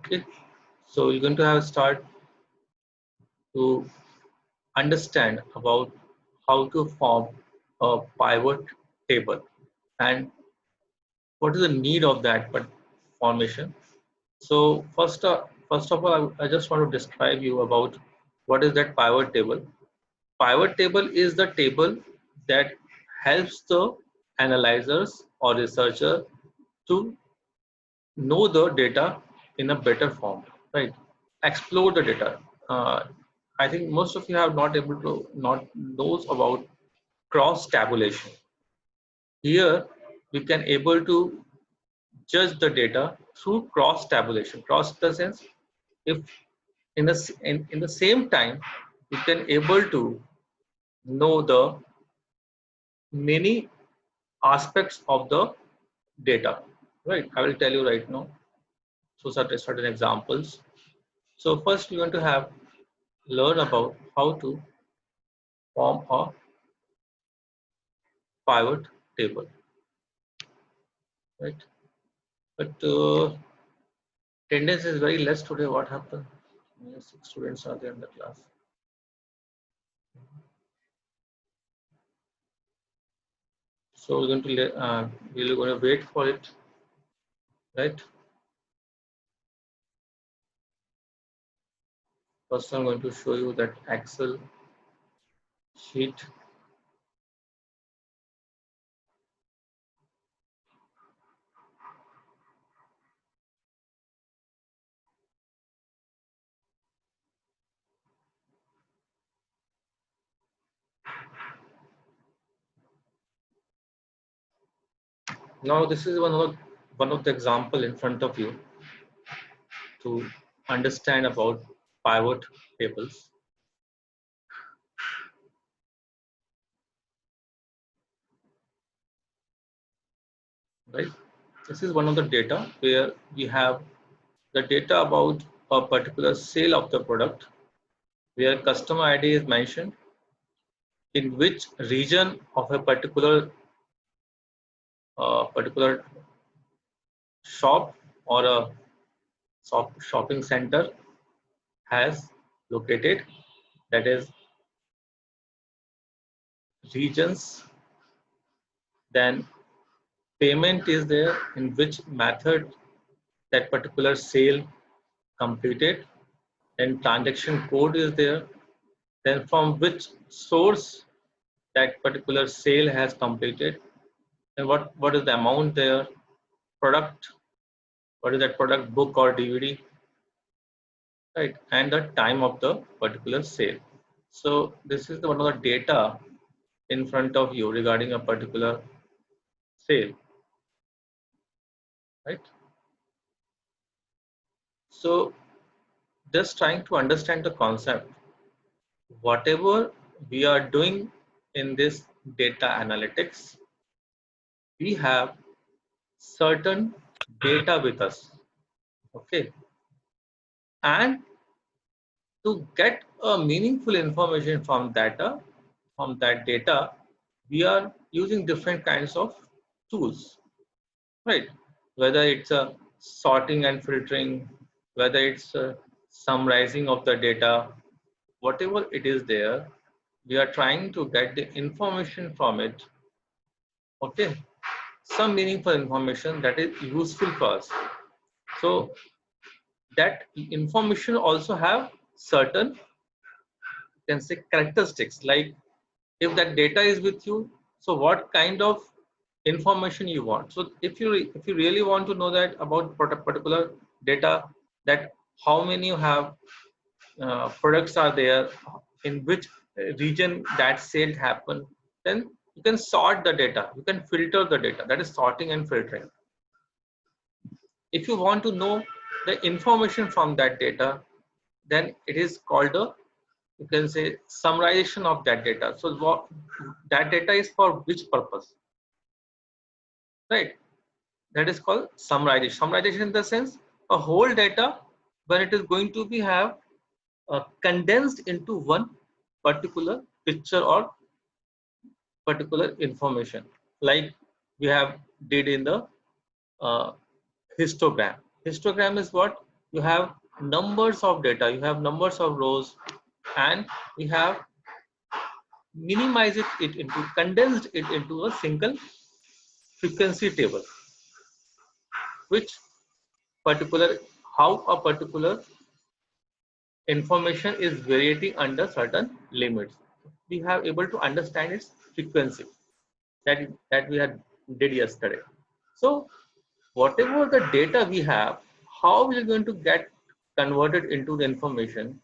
Okay, so we're going to have a start to understand about how to form a pivot table and what is the need of that formation. So first of all, I just want to describe you about what is that pivot table. Pivot table is the table that helps the analyzers or researcher to know the data in a better form, right? Explore the data. Uh, I think most of you have not able to not knows about cross tabulation. Here we can able to judge the data through cross tabulation. Cross in the sense if in the same time you can able to know the many aspects of the data, right? I will tell you right now. So certain examples. So first we want to have learn about how to form a pivot table, right? But attendance is very less today. What happened? Only 6 students are there in the class. So we're going to we're going to wait for it, right? First, I'm going to show you that Excel sheet. Now, this is one of the example in front of you to understand about pivot tables, right? This is one of the data where we have the data about a particular sale of the product, where customer ID is mentioned, in which region of a particular shop or a shopping center has located, that is regions. Then payment is there, in which method that particular sale completed. Then transaction code is there, then from which source that particular sale has completed, and what is the amount there, product, what is that product, book or DVD, right? And the time of the particular sale. So this is one of the data in front of you regarding a particular sale, right? So just trying to understand the concept. Whatever we are doing in this data analytics, we have certain data with us, okay? And to get a meaningful information from that data, we are using different kinds of tools, right? Whether it's a sorting and filtering, whether it's a summarizing of the data, whatever it is there, we are trying to get the information from it, okay? Some meaningful information that is useful for us. So that information also have certain, you can say, characteristics, like if that data is with you, so what kind of information you want. So if you really want to know that about particular data, that how many you have products are there, in which region that sale happened, then you can sort the data, you can filter the data, that is sorting and filtering. If you want to know the information from that data, then it is called a, you can say, summarization of that data. So what that data is for which purpose, right? That is called summarization. Summarization in the sense a whole data, when it is going to be have condensed into one particular picture or particular information, like we have did in the uh, histogram. Histogram is what? you have numbers of data, you have numbers of rows, and we have minimized it into, condensed it into a single frequency table, which particular, how a particular information is varying under certain limits. We have able to understand its frequency that we had did yesterday. So whatever the data we have, how we are going to get converted into the information.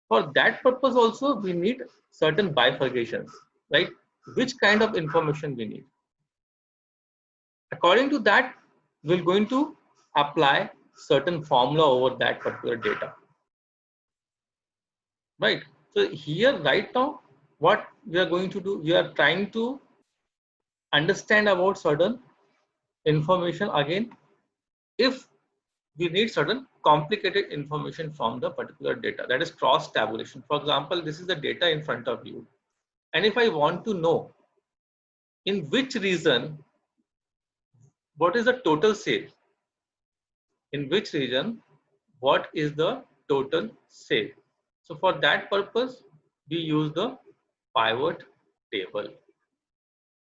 For that purpose also we need certain bifurcations, right? Which kind of information we need. According to that, we're going to apply certain formula over that particular data, right? So here right now, what we are going to do, we are trying to understand about certain information again. If we need certain complicated information from the particular data, that is cross tabulation. For example, this is the data in front of you, and if I want to know in which region what is the total sale, in which region what is the total sale, so for that purpose we use the pivot table,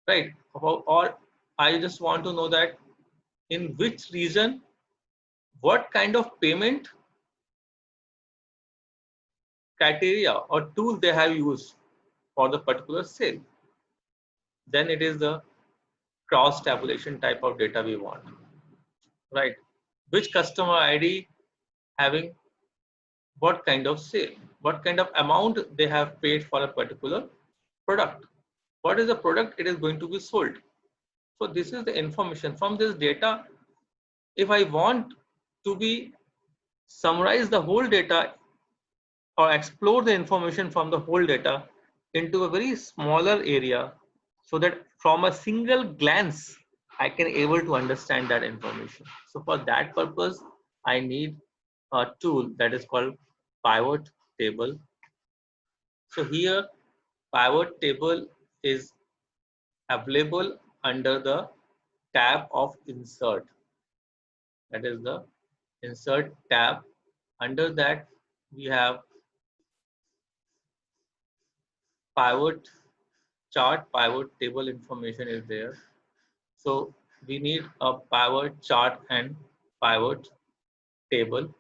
right? Or I just want to know that in which region what kind of payment criteria or tool they have used for the particular sale, then it is the cross tabulation type of data we want, right? Which customer ID having what kind of sale, what kind of amount they have paid for a particular product, what is the product it is going to be sold. So this is the information from this data. If I want to be summarize the whole data or explore the information from the whole data into a very smaller area, so that from a single glance I can able to understand that information. So for that purpose I need a tool that is called pivot table. So here pivot table is available under the tab of insert, that is the insert tab. Under that we have pivot chart, pivot table information is there. So we need a pivot chart and pivot table.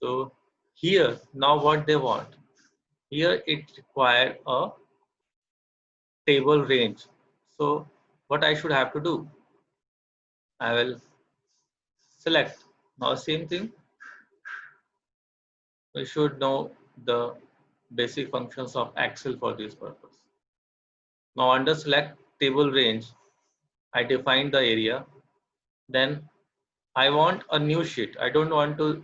So here now what they want, here it require a table range. So what I should have to do, I will select. Now same thing, we should know the basic functions of Excel for this purpose. Now under select table range, I define the area. Then I want a new sheet. I don't want to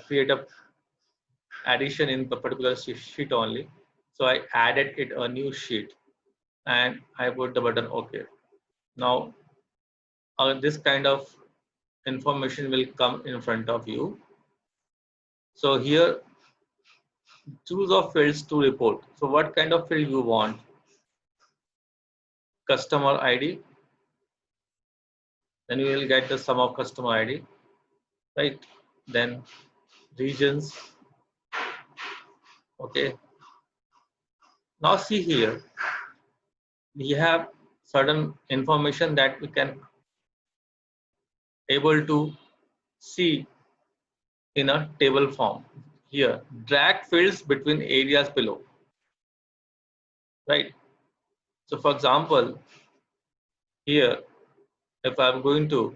create a addition in the particular sheet only. So I added it a new sheet and I put the button OK. Now this kind of information will come in front of you. So here choose of fields to report. So what kind of field you want? Customer ID. Then you will get the sum of customer ID, right? Then regions. Okay. Now see here, we have certain information that we can able to see in a table form. Here, drag fields between areas below, right? So for example, here, if I'm going to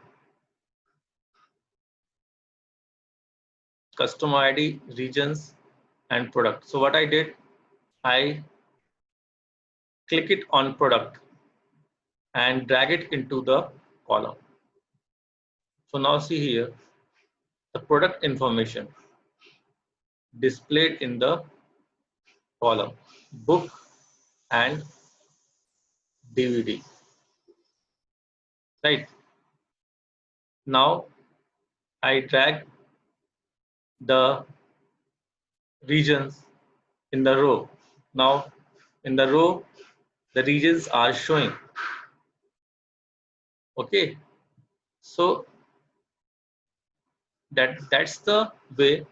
customer ID, regions, and product. So what I did, I click it on product and drag it into the column. So now see here, the product information displayed in the column, book and DVD, right? Now I drag the regions in the row. Now in the row, the regions are showing. Okay, so That's the way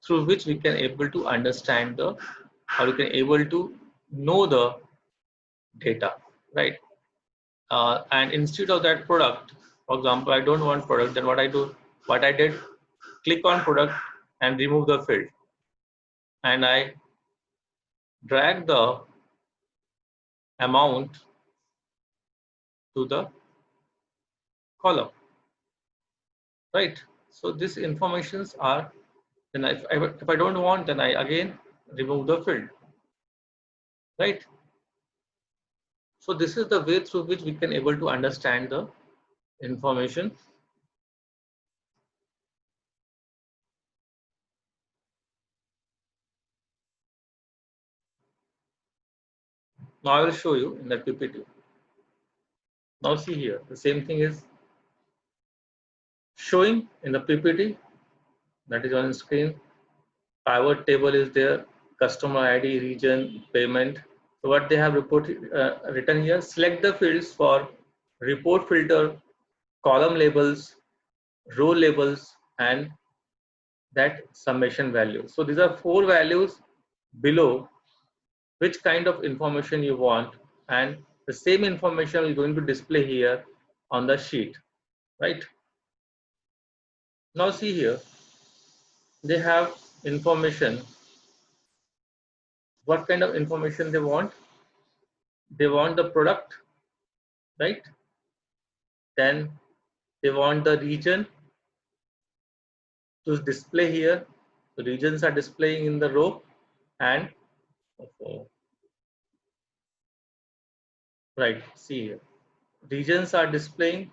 through which we can able to understand the, or we can able to know the data, right? And instead of that product, for example, I don't want product, then what I did, click on product and remove the field, and I drag the amount to the column, right? So these informations are, then if I don't want, then I again remove the field, right? So this is the way through which we can able to understand the information. Now I will show you in the PPT. Now see here, the same thing is showing in the PPT, that is on screen. Pivot table is there, customer ID, region, payment. So what they have written here, select the fields for report filter, column labels, row labels, and that summation value. So these are 4 values below which kind of information you want, and the same information is going to display here on the sheet, right? Now see here, they have information. What kind of information they want? They want the product, right? Then they want the region to display here. The regions are displaying in the row, and right, see here, regions are displaying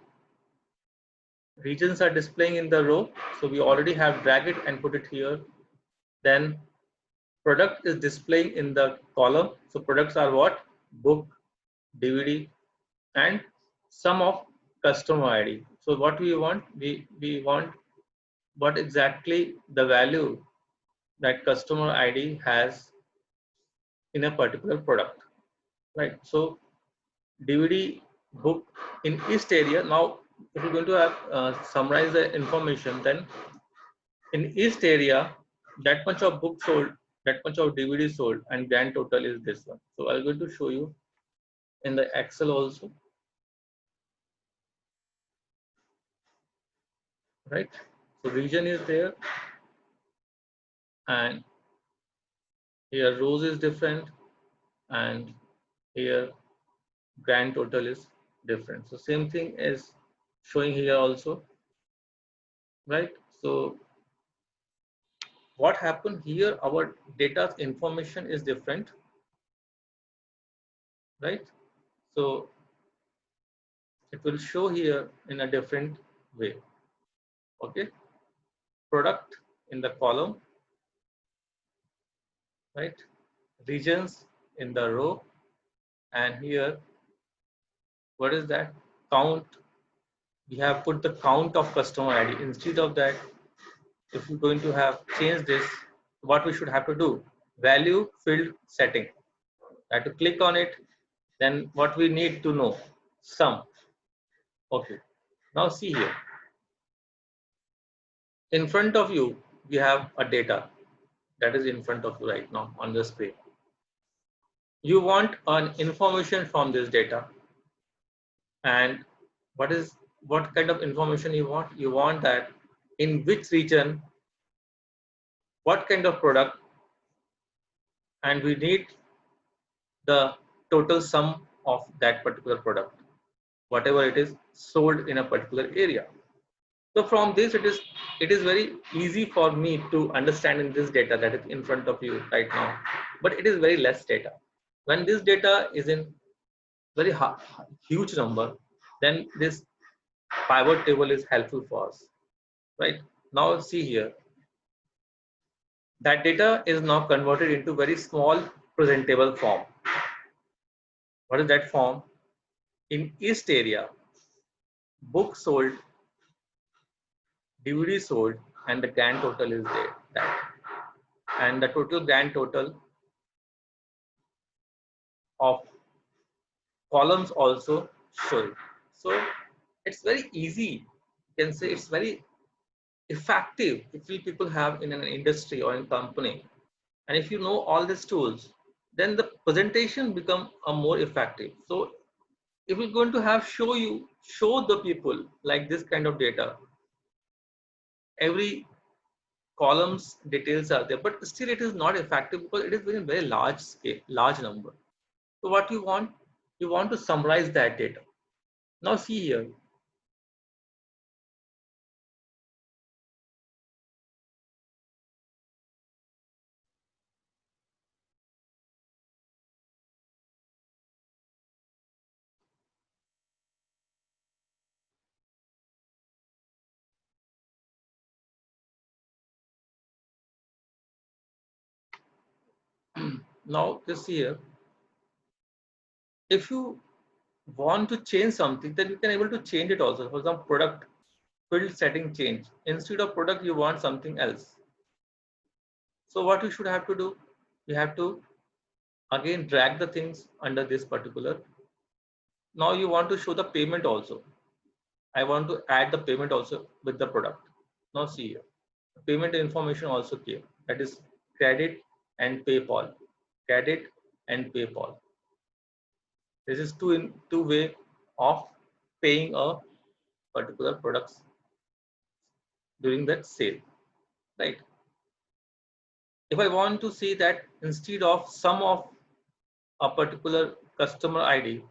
in the row. So we already have drag it and put it here. Then product is displaying in the column. So products are what? Book, DVD, and some of customer ID. So what we want? We want what exactly the value that customer ID has in a particular product, right? So DVD, book in east area. Now, if you're going to have summarize the information, then in east area, that much of book sold, that much of DVD sold, and grand total is this one. So I'm going to show you in the Excel also, right? So region is there, and here rows is different, and here grand total is different. So same thing is showing here also, right? So what happened here, our data information is different, right? So it will show here in a different way. Okay, product in the column, right? Regions in the row, and here what is that? Count. We have put the count of customer ID. Instead of that, if we're going to have changed this, what we should have to do? Value field setting. I have to click on it. Then what we need to know? Sum. Okay. Now see here. In front of you, we have a data that is in front of you right now on the screen. You want an information from this data, and what kind of information you want? You want that in which region, what kind of product, and we need the total sum of that particular product, whatever it is sold in a particular area. So from this, it is very easy for me to understand in this data that is in front of you right now, but it is very less data. When this data is in very huge number, then this pivot table is helpful for us, right? Now see here, that data is now converted into very small presentable form. What is that form? In east area, book sold, DVD sold, and the grand total is there. That, and the total grand total of columns also show it. So it's very easy. You can say it's very effective if you people have in an industry or in company, and if you know all these tools, then the presentation become a more effective. So if we're going to have show the people like this kind of data, every columns details are there, but still it is not effective because it is very large scale, large number. So what you want to summarize that data. Now see here. Now this here, if you want to change something, then you can able to change it also. For example, product field setting change. Instead of product, you want something else. So what you should have to do, you have to again drag the things under this particular. Now you want to show the payment also. I want to add the payment also with the product. Now see here, payment information also came. That is credit and PayPal. Credit and PayPal. This is two way of paying a particular products during that sale, right? If I want to see that instead of sum of a particular customer ID,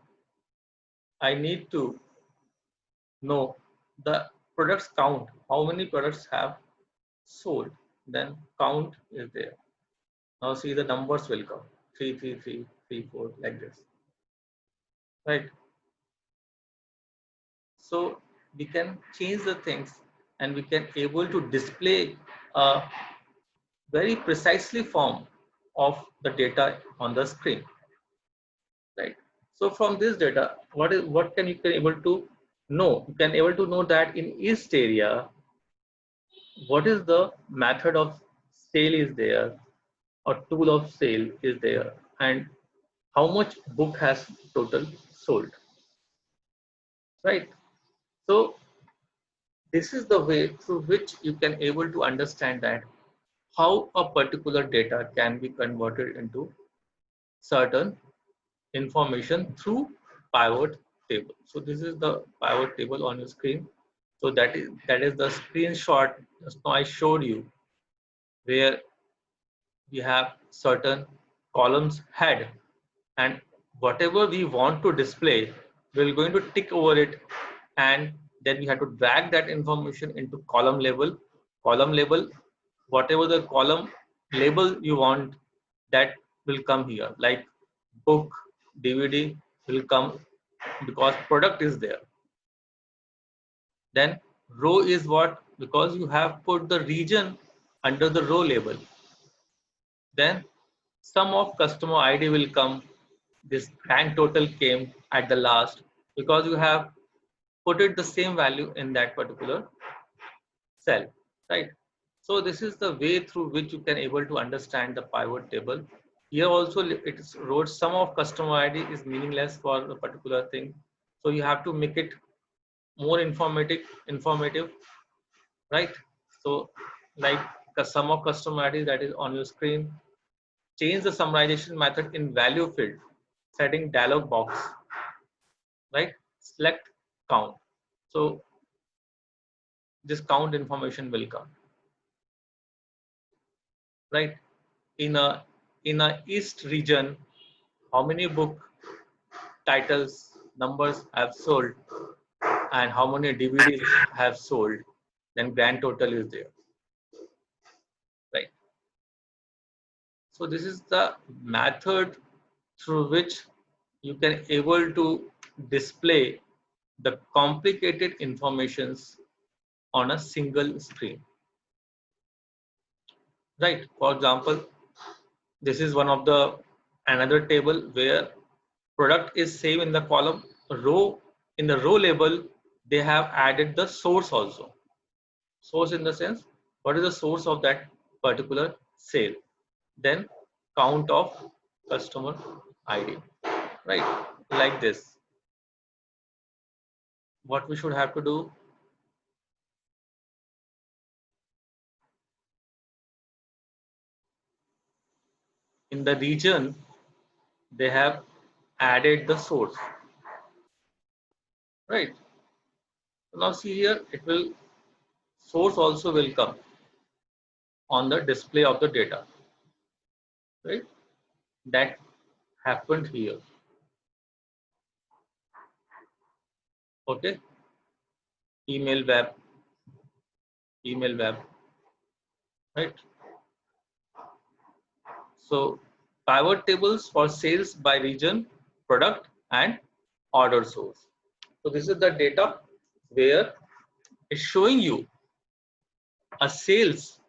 I need to know the products count, how many products have sold. Then count is there. Now see the numbers will come 33334 like this, right? So we can change the things and we can able to display a very precisely form of the data on the screen, right? So from this data, what can you can able to know? You can able to know that in each area, what is the method of sale is there or tool of sale is there, and how much book has total sold, right? So this is the way through which you can able to understand that how a particular data can be converted into certain information through pivot table. So this is the pivot table on your screen. So that is the screenshot just now I showed you, where we have certain columns head, and whatever we want to display, we're going to tick over it, and then we have to drag that information into column label. Column label, whatever the column label you want, that will come here, like book, DVD will come because product is there. Then row is what? Because you have put the region under the row label. Then sum of customer ID will come. This grand total came at the last because you have put it the same value in that particular cell, right? So this is the way through which you can able to understand the pivot table. Here also it is wrote sum of customer ID is meaningless for a particular thing. So you have to make it more informative, right? So like the sum of customer ID that is on your screen. Change the summarization method in value field, setting dialog box, right? Select count. So this count information will come, right? In a east region, how many book titles numbers have sold and how many DVDs have sold, then grand total is there, right? So this is the method through which you can able to display the complicated informations on a single screen, right? For example, this is one of the another table where product is same in the column row. In the row label, they have added the source also. Source in the sense, what is the source of that particular sale? Then count of customer ID, right? Like this. What we should have to do, in the region they have added the source, right? Now see here, it will source also will come on the display of the data, right? That happened here. Okay, email web, right? So pivot tables for sales by region, product, and order source. So this is the data where it's showing you a sales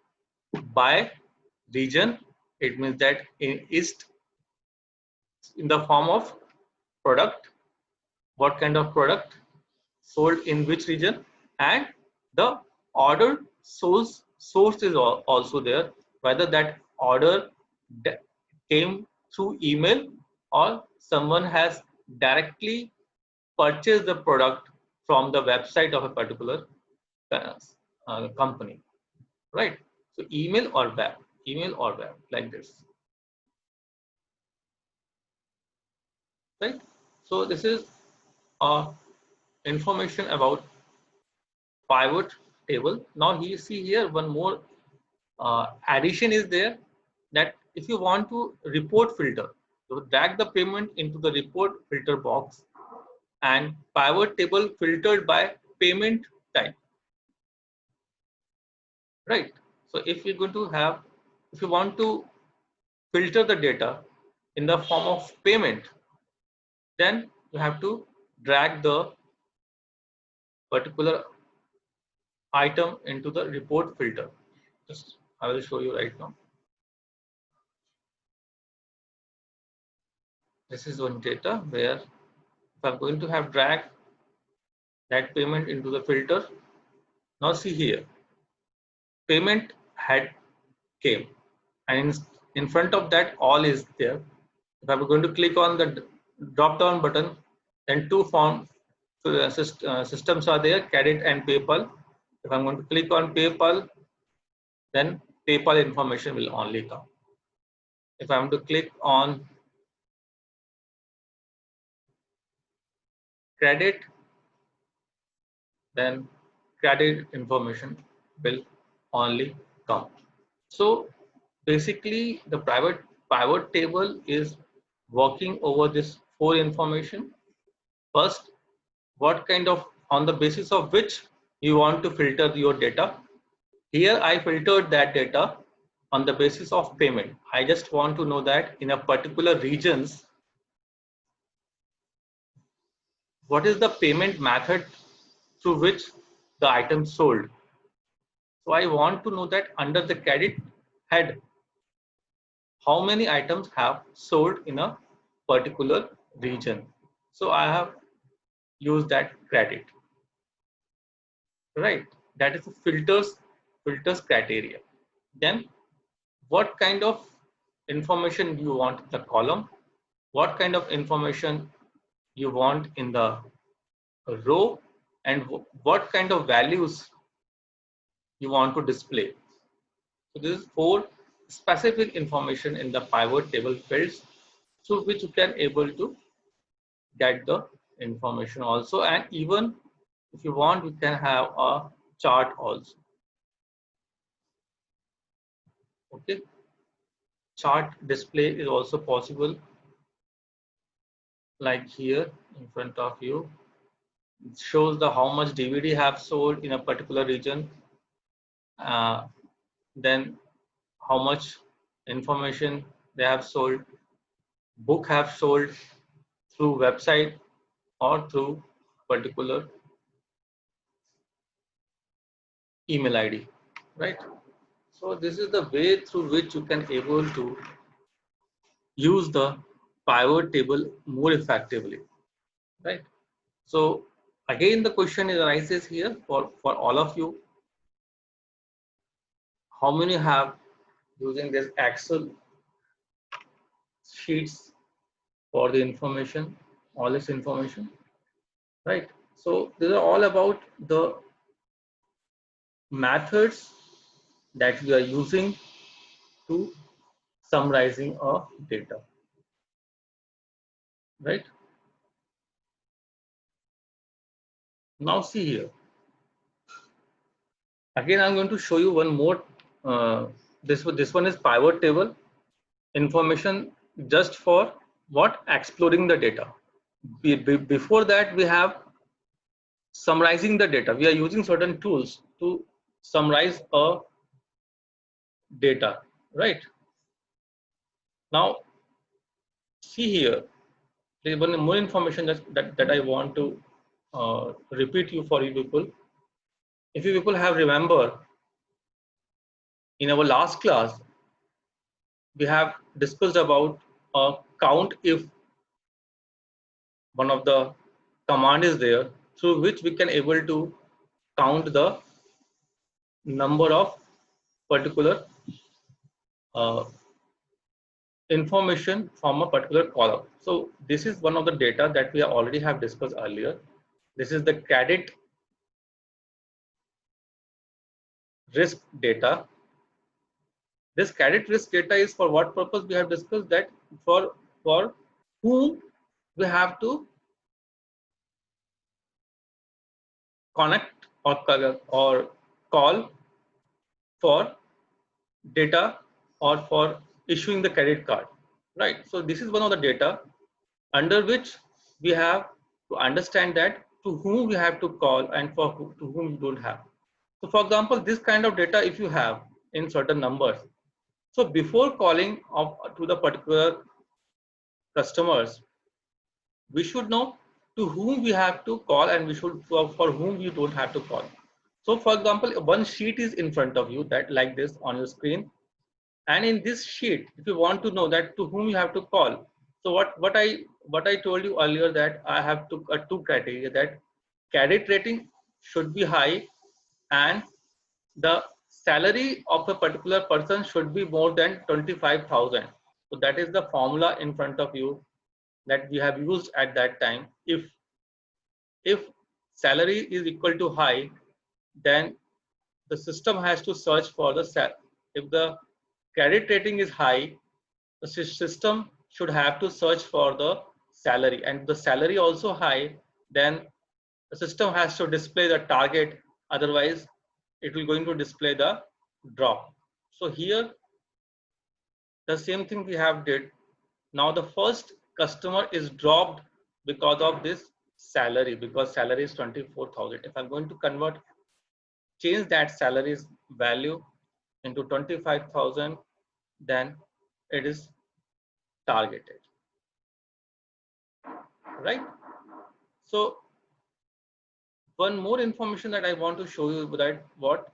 by region. It means that is in the form of product, what kind of product sold in which region, and the order source is also there, whether that order came through email or someone has directly purchased the product from the website of a particular company, right? So email or web, like this, right? So this is information about pivot table. Now you see here one more addition is there, that if you want to report filter, so drag the payment into the report filter box and pivot table filtered by payment type, right? So if you're going to have, if you want to filter the data in the form of payment, then you have to drag the particular item into the report filter. Just I will show you right now. This is one data where if I'm going to have drag that payment into the filter. Now see here, payment had came, and in front of that all is there. If I'm going to click on the drop down button, then two form systems are there, Credit and PayPal. If I'm going to click on PayPal, then PayPal information will only come. If I'm to click on credit, then credit information will only come. So basically the pivot table is working over this four information. First, what kind of, on the basis of which you want to filter your data. Here I filtered that data on the basis of payment. I just want to know that in a particular regions, what is the payment method through which the item sold. So I want to know that under the credit head, how many items have sold in a particular region. So I have used that credit, right? That is the filters criteria. Then what kind of information you want in the column, what kind of information you want in the row, and what kind of values you want to display. So this is four specific information in the pivot table fields through which you can able to get the information also, and even if you want you can have a chart also. Okay, chart display is also possible, like here in front of you. It shows the how much DVD have sold in a particular region, then how much information they have sold, book have sold through website or through particular email ID, right? So this is the way through which you can able to use the pivot table more effectively, right? So again the question arises here for all of you, how many have using this Excel sheets for the information, all this information, right? So these are all about the methods that we are using to summarizing of data, right? Now see here. Again, I'm going to show you one more. This one is pivot table information just for what? Exploring the data. Before that, we have summarizing the data. We are using certain tools to summarize a data, right? Now, see here, there's one more information that I want to repeat you for you people. If you people have remember, in our last class, we have discussed about a count if one of the command is there through which we can able to count the number of particular uh, information from a particular column. So this is one of the data that we already have discussed earlier. This is the credit risk data. This credit risk data is for what purpose? We have discussed that for whom we have to connect or call for data or for issuing the credit card, right? So this is one of the data under which we have to understand that to whom we have to call and to whom we don't have. So for example, this kind of data if you have in certain numbers, so before calling to the particular customers, we should know to whom we have to call and we should for whom we don't have to call. So for example, one sheet is in front of you that like this on your screen, and in this sheet, if you want to know that to whom you have to call, so what I told you earlier that I have two criteria, that credit rating should be high and the salary of a particular person should be more than 25,000. So that is the formula in front of you that we have used at that time. If salary is equal to high, then the system has to search for the if the credit rating is high, the system should have to search for the salary, and the salary also high, then the system has to display the target, otherwise it will going to display the drop. So here the same thing we have did. Now the first customer is dropped because of this salary, because salary is 24,000. If I'm going to change that salary's value into 25,000, then it is targeted, right? So one more information that I want to show you, that what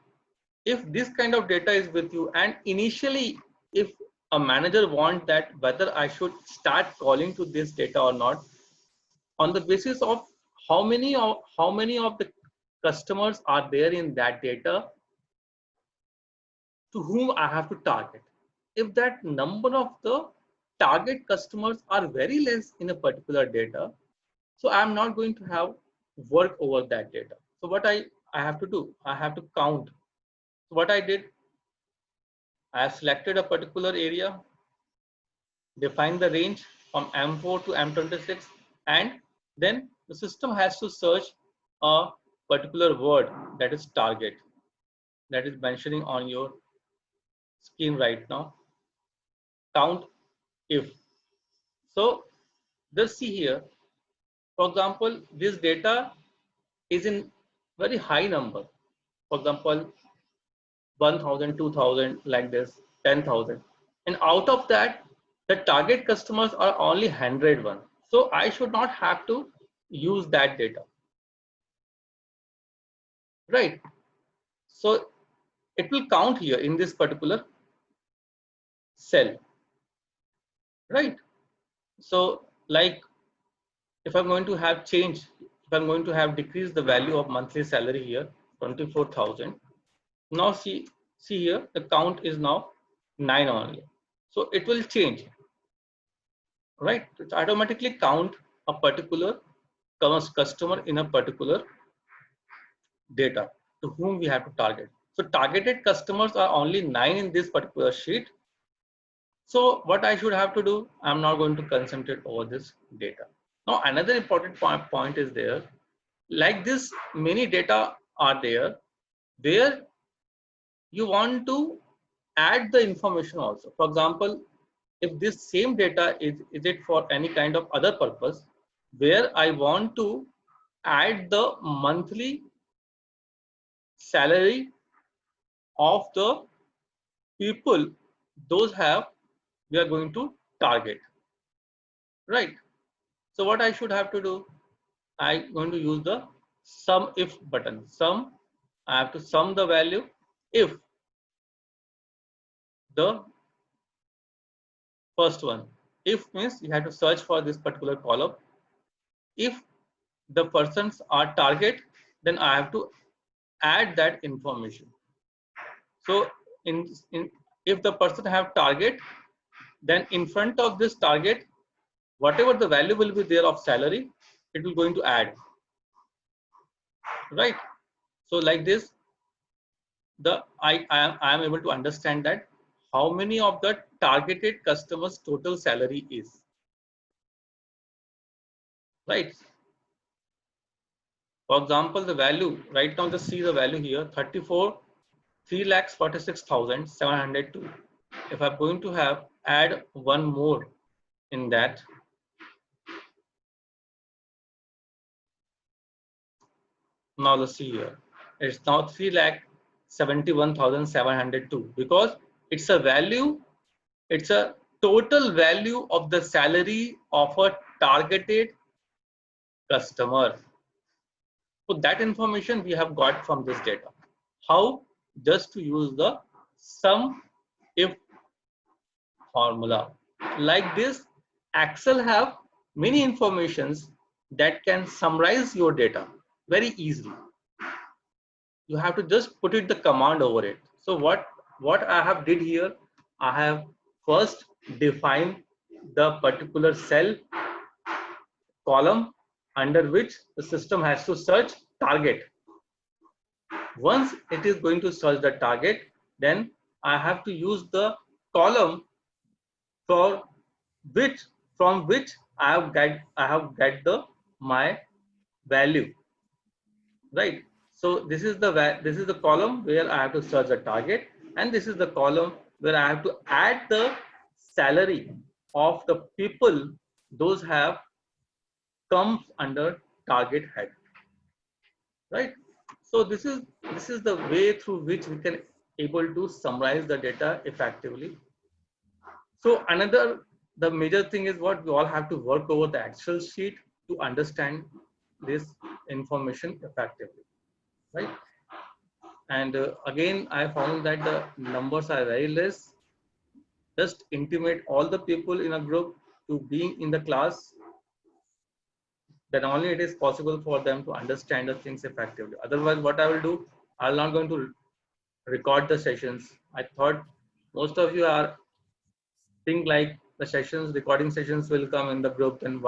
if this kind of data is with you, and initially if a manager wants that whether I should start calling to this data or not, on the basis of how many of the customers are there in that data to whom I have to target. If that number of the target customers are very less in a particular data, so I'm not going to have work over that data. So what I have to do, I have to count. So what I did, I have selected a particular area, define the range from M4 to M26, and then the system has to search a particular word, that is target, that is mentioning on your screen right now. Count if. So just see here, for example, this data is in very high number, for example 1,000, 2,000, like this, 10,000, and out of that the target customers are only 101. So I should not have to use that data, right? So it will count here in this particular cell, right? So like if I'm going to have change, if I'm going to have decreased the value of monthly salary here, 24,000. Now see here, the count is now 9 only. So it will change, right? It automatically count a particular customer in a particular data to whom we have to target. So targeted customers are only 9 in this particular sheet, So what I should have to do, I'm not going to concentrate over this data. Now another important point is there, like this many data are there where you want to add the information also. For example, if this same data is it for any kind of other purpose where I want to add the monthly salary of the people, those have we are going to target, right? So what I should have to do, I'm going to use the sum if button. Sum, I have to sum the value if the first one. If means you have to search for this particular column. If the persons are target, then I have to add that information. So in if the person have target, then in front of this target, whatever the value will be there of salary, it will going to add, right? So like this, I am able to understand that how many of the targeted customers total salary is, right? For example, the value right now, just see the value here, 3,46,702. If I'm going to have add one more in that, now let's see here, it's now 3,71,702 because it's a value, it's a total value of the salary of a targeted customer. So that information we have got from this data. How? Just to use the sum if formula. Like this, Excel have many informations that can summarize your data very easily. You have to just put it the command over it. So what I have did here, I have first defined the particular cell column under which the system has to search target. Once it is going to search the target, then I have to use the column for which from which I have get the my value, right? So this is the column where I have to search the target, and this is the column where I have to add the salary of the people those have comes under target head, right? So this is the way through which we can able to summarize the data effectively. So another, the major thing is what we all have to work over the Excel sheet to understand this information effectively, right? And again, I found that the numbers are very less. Just intimate all the people in a group to being in the class, then only it is possible for them to understand the things effectively. Otherwise, what I will do, I'm not going to record the sessions. I thought most of you are think like the sessions, recording sessions will come in the group, then